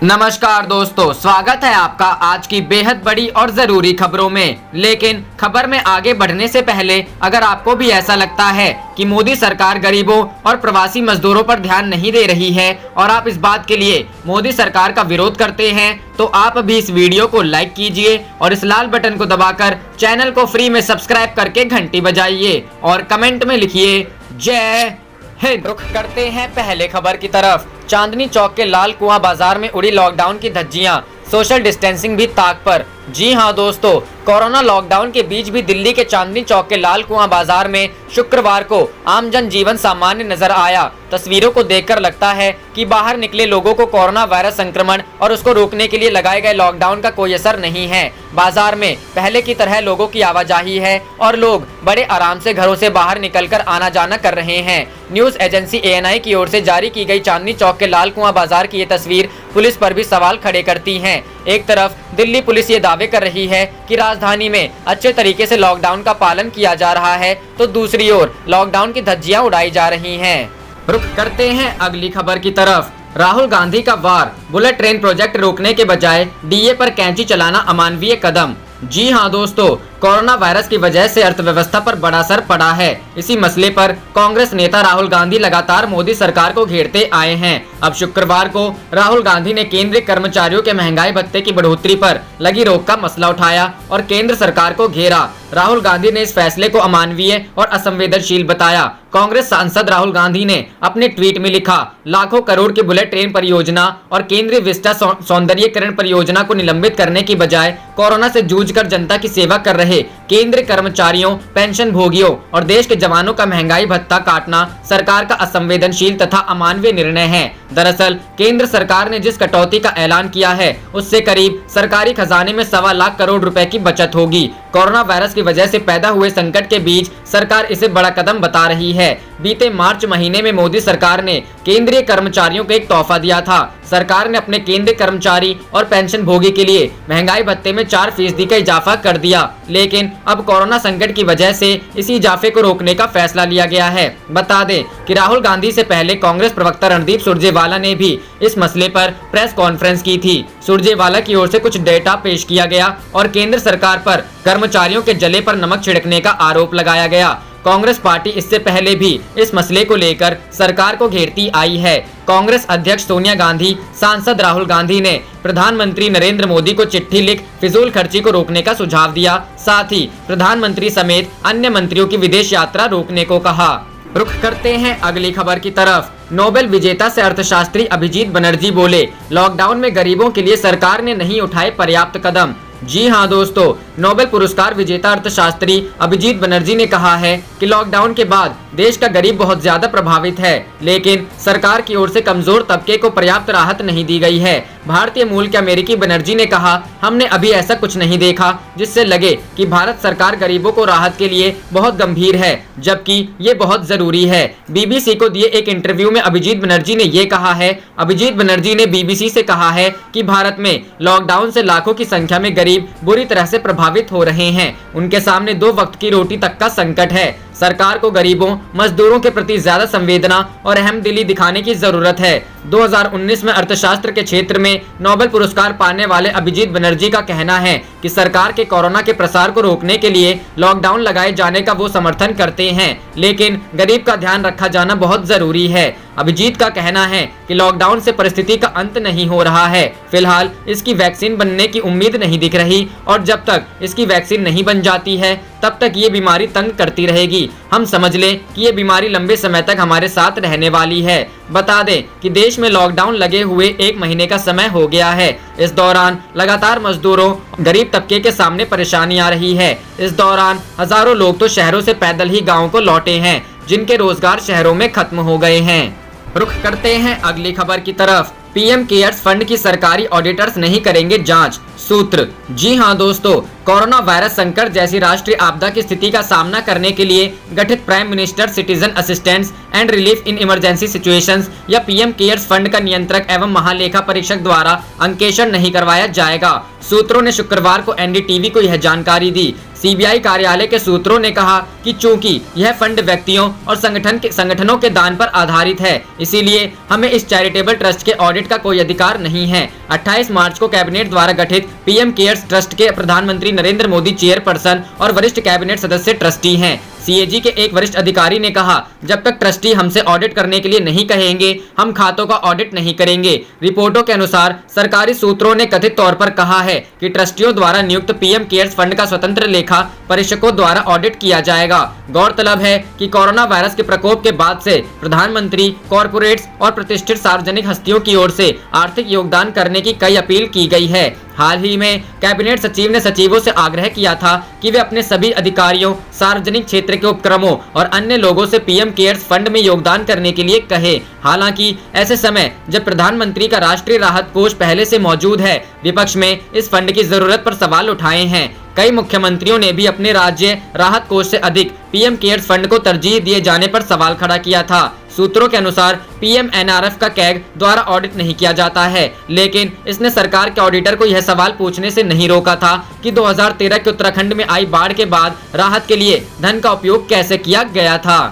नमस्कार दोस्तों, स्वागत है आपका आज की बेहद बड़ी और जरूरी खबरों में। लेकिन खबर में आगे बढ़ने से पहले अगर आपको भी ऐसा लगता है कि मोदी सरकार गरीबों और प्रवासी मजदूरों पर ध्यान नहीं दे रही है और आप इस बात के लिए मोदी सरकार का विरोध करते हैं, तो आप भी इस वीडियो को लाइक कीजिए और इस लाल बटन को दबाकर चैनल को फ्री में सब्सक्राइब करके घंटी बजाइए और कमेंट में लिखिए जय हिंद। रुख करते हैं पहले खबर की तरफ। चांदनी चौक के लाल कुआं बाजार में उड़ी लॉकडाउन की धज्जियां, सोशल डिस्टेंसिंग भी ताक पर। जी हां दोस्तों, कोरोना लॉकडाउन के बीच भी दिल्ली के चांदनी चौक के लाल कुआं बाजार में शुक्रवार को आम जन जीवन सामान्य नजर आया। तस्वीरों को देखकर लगता है कि बाहर निकले लोगों को कोरोना वायरस संक्रमण और उसको रोकने के लिए लगाए गए लॉकडाउन का कोई असर नहीं है। बाजार में पहले की तरह लोगों की आवाजाही है और लोग बड़े आराम से घरों से बाहर निकलकर आना जाना कर रहे हैं। न्यूज एजेंसी ANI की ओर से जारी की गई चांदनी चौक के लाल कुआं बाजार की ये तस्वीर पुलिस पर भी सवाल खड़े करती है। एक तरफ दिल्ली पुलिस ये दावे कर रही है कि राजधानी में अच्छे तरीके से लॉकडाउन का पालन किया जा रहा है, तो दूसरी ओर लॉकडाउन की धज्जियां उड़ाई जा रही हैं। रुख करते हैं अगली खबर की तरफ। राहुल गांधी का वार, बुलेट ट्रेन प्रोजेक्ट रोकने के बजाय DA पर कैंची चलाना अमानवीय कदम। जी हां दोस्तों, कोरोना वायरस की वजह से अर्थव्यवस्था पर बड़ा असर पड़ा है। इसी मसले पर कांग्रेस नेता राहुल गांधी लगातार मोदी सरकार को घेरते आए हैं। अब शुक्रवार को राहुल गांधी ने केंद्रीय कर्मचारियों के महंगाई भत्ते की बढ़ोतरी पर लगी रोक का मसला उठाया और केंद्र सरकार को घेरा। राहुल गांधी ने इस फैसले को अमानवीय और असंवेदनशील बताया। कांग्रेस सांसद राहुल गांधी ने अपने ट्वीट में लिखा, लाखों करोड़ की बुलेट ट्रेन परियोजना और केंद्रीय विस्टा सौंदर्यीकरण परियोजना को निलंबित करने की बजाय कोरोना से जूझकर जनता की सेवा कर रहे केंद्रीय कर्मचारियों, पेंशन भोगियों और देश के जवानों का महंगाई भत्ता काटना सरकार का असंवेदनशील तथा अमानवीय निर्णय है। दरअसल केंद्र सरकार ने जिस कटौती का ऐलान किया है उससे करीब सरकारी खजाने में 1.25 लाख करोड़ रुपए की बचत होगी। कोरोना वायरस की वजह से पैदा हुए संकट के बीच सरकार इसे बड़ा कदम बता रही है। बीते मार्च महीने में मोदी सरकार ने केंद्रीय कर्मचारियों को एक तोहफा दिया था। सरकार ने अपने केंद्रीय कर्मचारी और पेंशन भोगी के लिए महंगाई भत्ते में 4% का इजाफा कर दिया, लेकिन अब कोरोना संकट की वजह से इसी इजाफे को रोकने का फैसला लिया गया है। बता दें कि राहुल गांधी से पहले कांग्रेस प्रवक्ता रणदीप सुरजेवाला ने भी इस मसले पर प्रेस कॉन्फ्रेंस की थी। सुरजेवाला की ओर से कुछ डेटा पेश किया गया और केंद्र सरकार पर कर्मचारियों के जले पर नमक छिड़कने का आरोप लगाया गया। कांग्रेस पार्टी इससे पहले भी इस मसले को लेकर सरकार को घेरती आई है। कांग्रेस अध्यक्ष सोनिया गांधी, सांसद राहुल गांधी ने प्रधानमंत्री नरेंद्र मोदी को चिट्ठी लिख फिजूल खर्ची को रोकने का सुझाव दिया। साथ ही प्रधानमंत्री समेत अन्य मंत्रियों की विदेश यात्रा रोकने को कहा। रुख करते हैं अगली खबर की तरफ। नोबेल विजेता से अर्थशास्त्री अभिजीत बनर्जी बोले, लॉकडाउन में गरीबों के लिए सरकार ने नहीं उठाए पर्याप्त कदम। जी हां दोस्तों, नोबेल पुरस्कार विजेता अर्थशास्त्री अभिजीत बनर्जी ने कहा है कि लॉकडाउन के बाद देश का गरीब बहुत ज्यादा प्रभावित है, लेकिन सरकार की ओर से कमजोर तबके को पर्याप्त राहत नहीं दी गई है। भारतीय मूल के अमेरिकी बनर्जी ने कहा, हमने अभी ऐसा कुछ नहीं देखा जिससे लगे कि भारत सरकार गरीबों को राहत के लिए बहुत गंभीर है, जबकि ये बहुत जरूरी है। BBC को दिए एक इंटरव्यू में अभिजीत बनर्जी ने ये कहा है। अभिजीत बनर्जी ने BBC से कहा है कि भारत में लॉकडाउन से लाखों की संख्या में गरीब बुरी तरह से प्रभावित हो रहे हैं। उनके सामने 2 वक्त की रोटी तक का संकट है। सरकार को गरीबों, मजदूरों के प्रति ज्यादा संवेदना और अहमदिली दिखाने की जरूरत है। 2019 में अर्थशास्त्र के क्षेत्र में नोबेल पुरस्कार पाने वाले अभिजीत बनर्जी का कहना है कि सरकार के कोरोना के प्रसार को रोकने के लिए लॉकडाउन लगाए जाने का वो समर्थन करते हैं, लेकिन गरीब का ध्यान रखा जाना बहुत जरूरी है। अभिजीत का कहना है कि लॉकडाउन से परिस्थिति का अंत नहीं हो रहा है। फिलहाल इसकी वैक्सीन बनने की उम्मीद नहीं दिख रही और जब तक इसकी वैक्सीन नहीं बन जाती है तब तक ये बीमारी तंग करती रहेगी। हम समझ लें कि ये बीमारी लंबे समय तक हमारे साथ रहने वाली है। बता दें कि देश में लॉकडाउन लगे हुए 1 महीने का समय हो गया है। इस दौरान लगातार मजदूरों, गरीब तबके के सामने परेशानी आ रही है। इस दौरान हजारों लोग तो शहरों से पैदल ही गाँव को लौटे हैं, जिनके रोजगार शहरों में खत्म हो गए हैं। रुख करते हैं अगली खबर की तरफ। PM केयर्स फंड की सरकारी ऑडिटर्स नहीं करेंगे जांच, सूत्र। जी हां दोस्तों, कोरोना वायरस संकट जैसी राष्ट्रीय आपदा की स्थिति का सामना करने के लिए गठित prime minister citizen assistance and relief in emergency situations या PM केयर्स फंड का नियंत्रक एवं महालेखा परीक्षक द्वारा अंकेक्षण नहीं करवाया जाएगा। सूत्रों ने शुक्रवार को NDTV को यह जानकारी दी। CBI कार्यालय के सूत्रों ने कहा कि चूंकि यह फंड व्यक्तियों और संगठनों के दान पर आधारित है, इसीलिए हमें इस चैरिटेबल ट्रस्ट के ऑडिट का कोई अधिकार नहीं है। 28 मार्च को कैबिनेट द्वारा गठित पीएम केयर्स ट्रस्ट के प्रधानमंत्री नरेंद्र मोदी चेयरपर्सन और वरिष्ठ कैबिनेट सदस्य ट्रस्टी हैं। सीएजी के एक वरिष्ठ अधिकारी ने कहा, जब तक ट्रस्टी हमसे ऑडिट करने के लिए नहीं कहेंगे, हम खातों का ऑडिट नहीं करेंगे। रिपोर्टों के अनुसार सरकारी सूत्रों ने कथित तौर पर कहा है कि ट्रस्टियों द्वारा नियुक्त पीएम केयर्स फंड का स्वतंत्र लेखा परीक्षकों द्वारा ऑडिट किया जाएगा। गौरतलब है कि कोरोना वायरस के प्रकोप के बाद से प्रधानमंत्री, कॉरपोरेट्स और प्रतिष्ठित सार्वजनिक हस्तियों की ओर से आर्थिक योगदान करने की कई अपील की गई है। हाल ही में कैबिनेट सचिव ने सचिवों से आग्रह किया था कि वे अपने सभी अधिकारियों, सार्वजनिक क्षेत्र के उपक्रमों और अन्य लोगों से पीएम केयर्स फंड में योगदान करने के लिए कहे। हालांकि ऐसे समय जब प्रधानमंत्री का राष्ट्रीय राहत कोष पहले से मौजूद है, विपक्ष में इस फंड की जरूरत पर सवाल उठाए हैं। कई मुख्यमंत्रियों ने भी अपने राज्य राहत कोष से अधिक पीएम केयर्स फंड को तरजीह दिए जाने पर सवाल खड़ा किया था। सूत्रों के अनुसार पीएमएनआरएफ का कैग द्वारा ऑडिट नहीं किया जाता है, लेकिन इसने सरकार के ऑडिटर को यह सवाल पूछने से नहीं रोका था कि 2013 के उत्तराखंड में आई बाढ़ के बाद राहत के लिए धन का उपयोग कैसे किया गया था।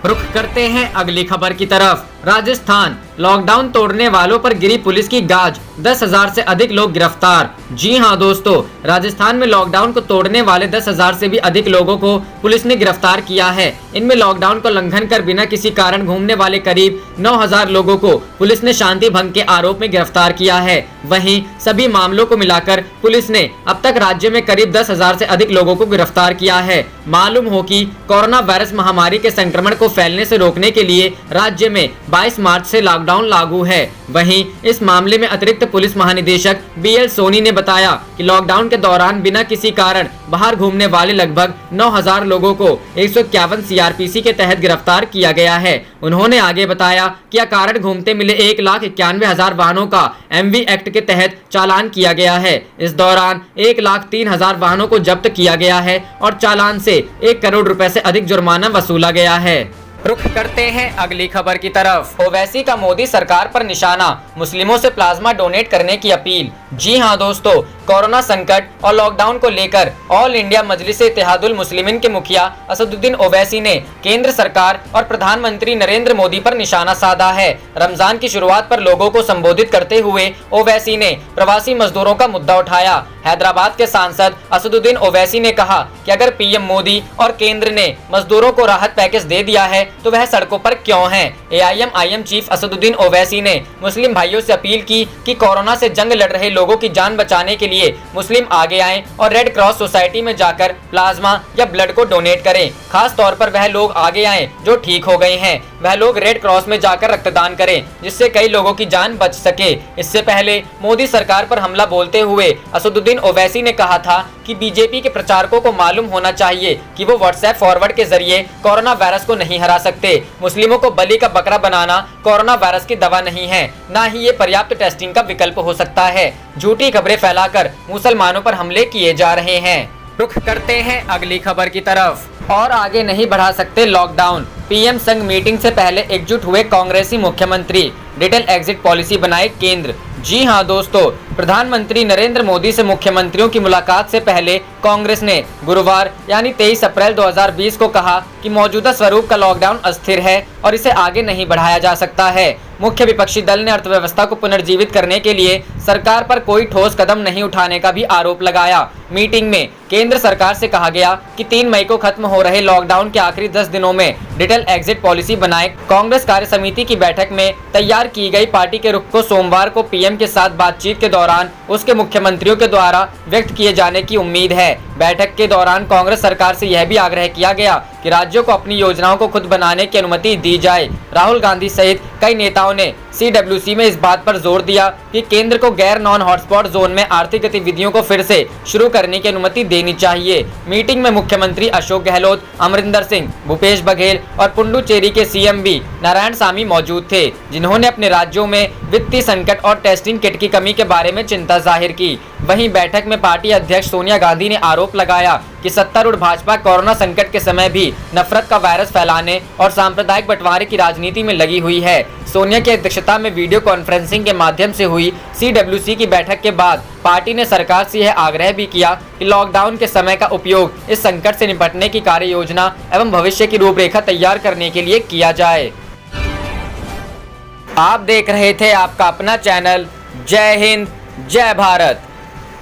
रुख करते हैं अगली खबर की तरफ। राजस्थान, लॉकडाउन तोड़ने वालों पर गिरी पुलिस की गाज, 10,000 से अधिक लोग गिरफ्तार। जी हां दोस्तों, राजस्थान में लॉकडाउन को तोड़ने वाले 10,000 से भी अधिक लोगों को पुलिस ने गिरफ्तार किया है। इनमें लॉकडाउन को उल्लंघन कर बिना किसी कारण घूमने वाले करीब 9,000 लोगों को पुलिस ने शांति भंग के आरोप में गिरफ्तार किया है। वहीं सभी मामलों को मिलाकर पुलिस ने अब तक राज्य में करीब 10,000 से अधिक लोगों को गिरफ्तार किया है। मालूम हो कि कोरोना वायरस महामारी के संक्रमण को फैलने से रोकने के लिए राज्य में 22 मार्च से लॉकडाउन लागू है। वहीं इस मामले में अतिरिक्त पुलिस महानिदेशक बीएल सोनी ने बताया कि लॉकडाउन के दौरान बिना किसी कारण बाहर घूमने वाले लगभग 9,000 लोगों को 151 सीआरपीसी के तहत गिरफ्तार किया गया है। उन्होंने आगे बताया कि अकारण घूमते मिले 1,91,000 वाहनों का एमवी एक्ट के तहत चालान किया गया है। इस दौरान 1,03,000 वाहनों को जब्त किया गया है और चालान से 1 करोड़ रुपए से अधिक जुर्माना वसूला गया है। रुख करते हैं अगली खबर की तरफ। ओवैसी का मोदी सरकार पर निशाना, मुस्लिमों से प्लाज्मा डोनेट करने की अपील। जी हां दोस्तों, कोरोना संकट और लॉकडाउन को लेकर ऑल इंडिया मजलिस इत्तेहादुल मुस्लिमीन के मुखिया असदुद्दीन ओवैसी ने केंद्र सरकार और प्रधानमंत्री नरेंद्र मोदी पर निशाना साधा है। रमजान की शुरुआत पर लोगों को संबोधित करते हुए ओवैसी ने प्रवासी मजदूरों का मुद्दा उठाया। हैदराबाद के सांसद असदुद्दीन ओवैसी ने कहा कि अगर पीएम मोदी और केंद्र ने मजदूरों को राहत पैकेज दे दिया है तो वह सड़कों पर क्यों हैं। एआईएम चीफ असदुद्दीन ओवैसी ने मुस्लिम भाइयों से अपील की कि कोरोना से जंग लड़ रहे लोगों की जान बचाने के लिए मुस्लिम आगे आएं और रेड क्रॉस सोसाइटी में जाकर प्लाज्मा या ब्लड को डोनेट करें। खास तौर पर वह लोग आगे आएं जो ठीक हो गए हैं, वह लोग रेड क्रॉस में जाकर रक्तदान करें जिससे कई लोगों की जान बच सके। इससे पहले मोदी सरकार पर हमला बोलते हुए असदुद्दीन ओवैसी ने कहा था कि बीजेपी के प्रचारकों को मालूम होना चाहिए कि वो व्हाट्सएप फॉरवर्ड के जरिए कोरोना वायरस को नहीं हरा सकते। मुस्लिमों को बलि का बकरा बनाना कोरोना वायरस की दवा नहीं है, ना ही ये पर्याप्त टेस्टिंग का विकल्प हो सकता है। झूठी खबरें फैलाकर मुसलमानों पर हमले किए जा रहे हैं। रुख करते हैं अगली खबर की तरफ। और आगे नहीं बढ़ा सकते लॉकडाउन, पीएम संग मीटिंग से पहले एकजुट हुए कांग्रेसी मुख्यमंत्री, डिटेल एग्जिट पॉलिसी बनाए केंद्र। जी हां दोस्तों, प्रधानमंत्री नरेंद्र मोदी से मुख्यमंत्रियों की मुलाकात से पहले कांग्रेस ने गुरुवार यानी 23 अप्रैल 2020 को कहा कि मौजूदा स्वरूप का लॉकडाउन अस्थिर है और इसे आगे नहीं बढ़ाया जा सकता है। मुख्य विपक्षी दल ने अर्थव्यवस्था को पुनर्जीवित करने के लिए सरकार पर कोई ठोस कदम नहीं उठाने का भी आरोप लगाया। मीटिंग में केंद्र सरकार से कहा गया कि 3 मई को खत्म हो रहे लॉकडाउन के आखिरी 10 दिनों में डिटेल एग्जिट पॉलिसी बनाए। कांग्रेस कार्य समिति की बैठक में तैयार की गई पार्टी के रुख को सोमवार को पीएम के साथ बातचीत के दौरान उसके मुख्यमंत्रियों के द्वारा व्यक्त किए जाने की उम्मीद है। बैठक के दौरान कांग्रेस सरकार से यह भी आग्रह किया गया कि राज्यों को अपनी योजनाओं को खुद बनाने की अनुमति दी जाए। राहुल गांधी सहित कई नेताओं ने CWC में इस बात पर जोर दिया कि केंद्र को गैर नॉन हॉटस्पॉट जोन में आर्थिक गतिविधियों को फिर से शुरू करने की अनुमति देनी चाहिए। मीटिंग में मुख्यमंत्री अशोक गहलोत, अमरिंदर सिंह, भूपेश बघेल और पुडुचेरी के CM भी नारायणसामी मौजूद थे, जिन्होंने अपने राज्यों में वित्तीय संकट और टेस्टिंग किट की कमी के बारे में चिंता जाहिर की। वहीं बैठक में पार्टी अध्यक्ष सोनिया गांधी ने आरोप लगाया कि सत्तारूढ़ भाजपा कोरोना संकट के समय भी नफरत का वायरस फैलाने और सांप्रदायिक बंटवारे की राजनीति में लगी हुई है। सोनिया की अध्यक्षता में वीडियो कॉन्फ्रेंसिंग के माध्यम से हुई CWC की बैठक के बाद पार्टी ने सरकार से यह आग्रह भी किया कि लॉकडाउन के समय का उपयोग इस संकट से निपटने की कार्य योजना एवं भविष्य की रूपरेखा तैयार करने के लिए किया जाए। आप देख रहे थे आपका अपना चैनल जय हिंद जय भारत।